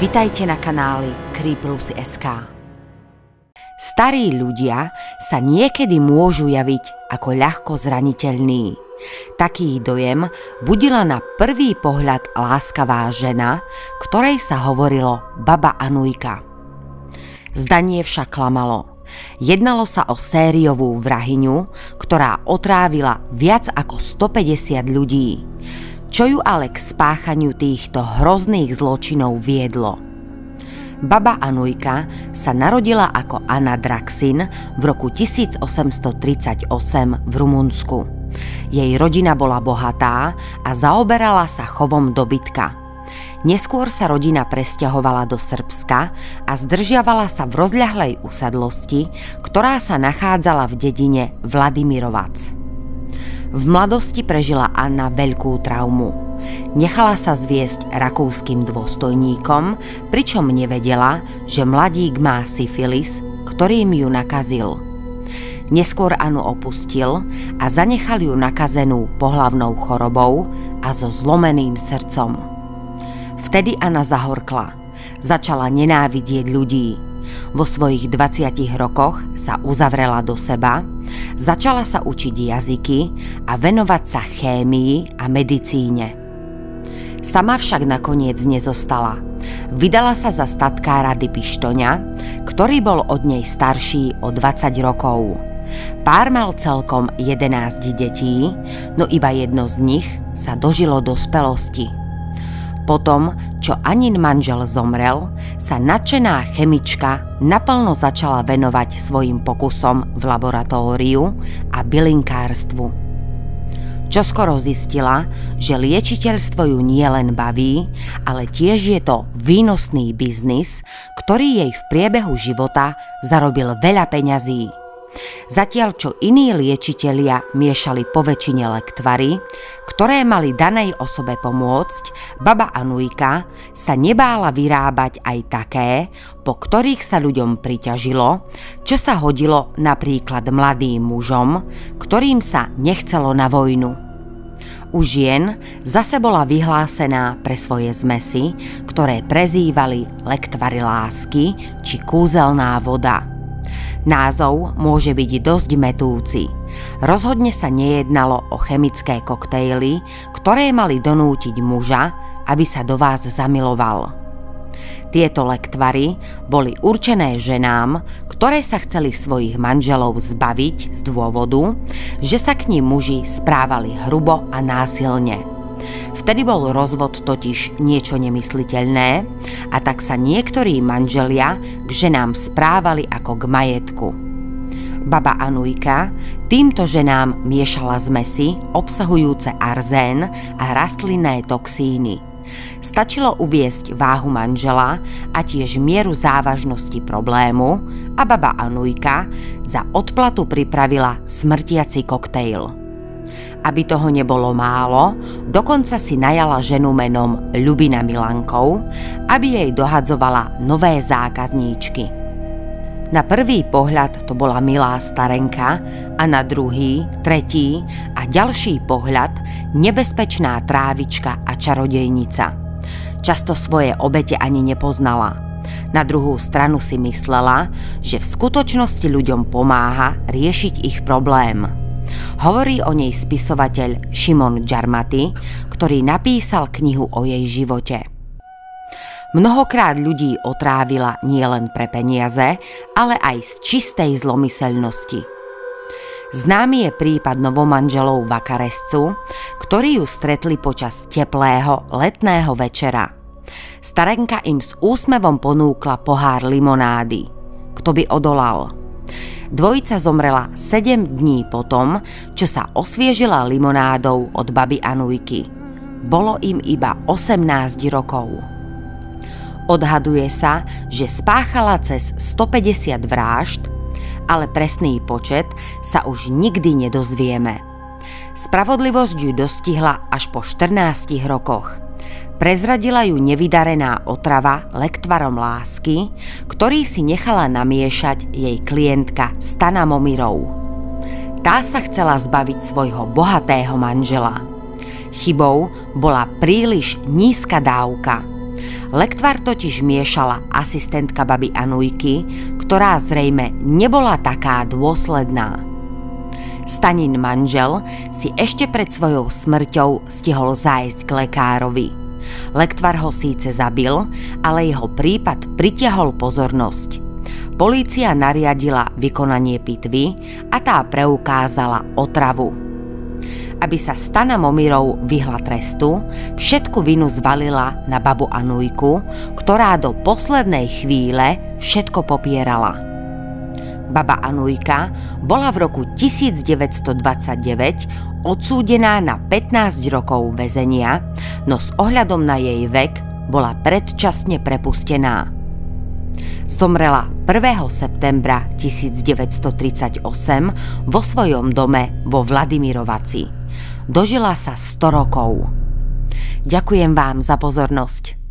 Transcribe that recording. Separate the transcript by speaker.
Speaker 1: Vitajte na kanáli Creeplusy.sk. Starí ľudia sa niekedy môžu javiť ako ľahko zraniteľní. Taký dojem budila na prvý pohľad láskavá žena, ktorej sa hovorilo Baba Anujka. Zdanie však klamalo. Jednalo sa o sériovú vrahyňu, ktorá otrávila viac ako 150 ľudí. Čo ju ale k spáchaniu týchto hrozných zločinov viedlo? Baba Anujka sa narodila ako Anna Draxin v roku 1838 v Rumunsku. Jej rodina bola bohatá a zaoberala sa chovom dobytka. Neskôr sa rodina presťahovala do Srbska a zdržiavala sa v rozľahlej usadlosti, ktorá sa nachádzala v dedine Vladimirovac. V mladosti prežila Anna veľkú traumu. Nechala sa zviesť rakúskym dôstojníkom, pričom nevedela, že mladík má syfilis, ktorým ju nakazil. Neskôr Annu opustil a zanechal ju nakazenú pohlavnou chorobou a so zlomeným srdcom. Vtedy Anna zahorkla. Začala nenávidieť ľudí. Vo svojich 20 rokoch sa uzavrela do seba, začala sa učiť jazyky a venovať sa chémii a medicíne. Sama však nakoniec nezostala. Vydala sa za statkára Dipištoňa, ktorý bol od nej starší o 20 rokov. Pár mal celkom 11 detí, no iba jedno z nich sa dožilo dospelosti. Potom, čo Anin manžel zomrel, sa nadšená chemička naplno začala venovať svojim pokusom v laboratóriu a bylinkárstvu. Čoskoro zistila, že liečiteľstvo ju nielen baví, ale tiež je to výnosný biznis, ktorý jej v priebehu života zarobil veľa peňazí. Zatiaľ čo iní liečitelia miešali poväčšine lektvary, ktoré mali danej osobe pomôcť, Baba Anujka sa nebála vyrábať aj také, po ktorých sa ľuďom priťažilo, čo sa hodilo napríklad mladým mužom, ktorým sa nechcelo na vojnu. U žien zase bola vyhlásená pre svoje zmesy, ktoré prezývali lektvary lásky či kúzelná voda. Názov môže byť dosť metúci. Rozhodne sa nejednalo o chemické koktejly, ktoré mali donútiť muža, aby sa do vás zamiloval. Tieto lektvary boli určené ženám, ktoré sa chceli svojich manželov zbaviť z dôvodu, že sa k nim muži správali hrubo a násilne. Vtedy bol rozvod totiž niečo nemysliteľné a tak sa niektorí manželia k ženám správali ako k majetku. Baba Anujka týmto ženám miešala zmesy obsahujúce arzén a rastlinné toxíny. Stačilo uviesť váhu manžela a tiež mieru závažnosti problému a Baba Anujka za odplatu pripravila smrtiaci koktejl. Aby toho nebolo málo, dokonca si najala ženu menom Ľubina Milankov, aby jej dohadzovala nové zákazníčky. Na prvý pohľad to bola milá starenka a na druhý, tretí a ďalší pohľad nebezpečná trávička a čarodejnica. Často svoje obete ani nepoznala. Na druhú stranu si myslela, že v skutočnosti ľuďom pomáha riešiť ich problém. Hovorí o nej spisovateľ Šimon Džarmaty, ktorý napísal knihu o jej živote. Mnohokrát ľudí otrávila nielen pre peniaze, ale aj z čistej zlomyselnosti. Známy je prípad novomanželov Vakarescu, ktorí ju stretli počas teplého letného večera. Starenka im s úsmevom ponúkla pohár limonády. Kto by odolal? Dvojica zomrela 7 dní potom, čo sa osviežila limonádou od Baby Anujky. Bolo im iba 18 rokov. Odhaduje sa, že spáchala cez 150 vražd, ale presný počet sa už nikdy nedozvieme. Spravodlivosť ju dostihla až po 14 rokoch. Prezradila ju nevydarená otrava lektvarom lásky, ktorý si nechala namiešať jej klientka Stana Momirov. Tá sa chcela zbaviť svojho bohatého manžela. Chybou bola príliš nízka dávka. Lektvar totiž miešala asistentka baby Anujky, ktorá zrejme nebola taká dôsledná. Stanin manžel si ešte pred svojou smrťou stihol zájsť k lekárovi. Lektvar ho síce zabil, ale jeho prípad pritiahol pozornosť. Polícia nariadila vykonanie pitvy a tá preukázala otravu. Aby sa Stana Momirov vyhla trestu, všetku vinu zvalila na babu Anujku, ktorá do poslednej chvíle všetko popierala. Baba Anujka bola v roku 1929 odsúdená na 15 rokov väzenia, no s ohľadom na jej vek bola predčasne prepustená. Zomrela 1. septembra 1938 vo svojom dome vo Vladimirovaci. Dožila sa 100 rokov. Ďakujem vám za pozornosť.